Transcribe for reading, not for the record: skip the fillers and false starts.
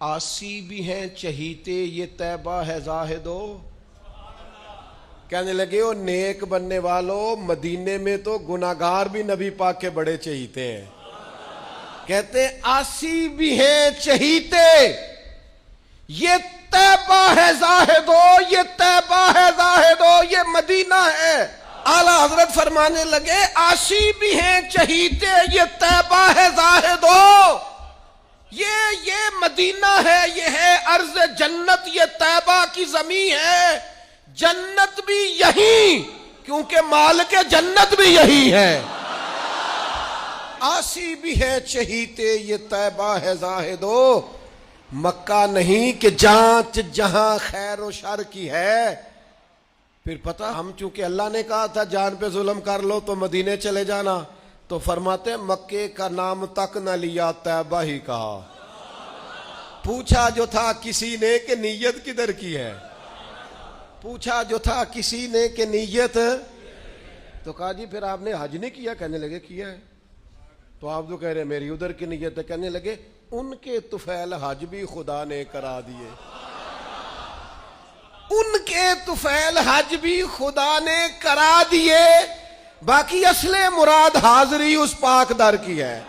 آسی بھی ہیں چہیتے یہ طیبہ ہے زاہدو. کہنے لگے او نیک بننے والو، مدینے میں تو گناہگار بھی نبی پاک کے بڑے چہیتے ہیں. کہتے ہیں آسی بھی ہیں چہیتے یہ طیبہ ہے زاہدو، یہ طیبہ ہے زاہدو، یہ مدینہ ہے. اعلیٰ حضرت فرمانے لگے آسی بھی ہیں چہیتے یہ طیبہ ہے زاہدو، یہ مدینہ ہے، یہ ہے ارض جنت، یہ طیبہ کی زمین ہے. جنت بھی یہی، کیونکہ مالک جنت بھی یہی ہے. آسی بھی ہے چہیتے یہ طیبہ ہے زاہدو، مکہ نہیں کہ جانچ جہاں خیر و شر کی ہے. پھر پتہ ہم چونکہ اللہ نے کہا تھا جان پہ ظلم کر لو تو مدینے چلے جانا، تو فرماتے ہیں مکے کا نام تک نہ لیا، طیبہ ہی کہا. پوچھا جو تھا کسی نے کہ نیت کدھر کی ہے، پوچھا جو تھا کسی نے کہ نیت، تو کہا جی پھر آپ نے حج نہیں کیا؟ کہنے لگے کیا ہے. تو آپ جو کہہ رہے ہیں میری ادھر کی نیت ہے. کہنے لگے ان کے طفیل حج بھی خدا نے کرا دیے، ان کے طفیل حج بھی خدا نے کرا دیے، باقی اصل مراد حاضری اس پاک در کی ہے.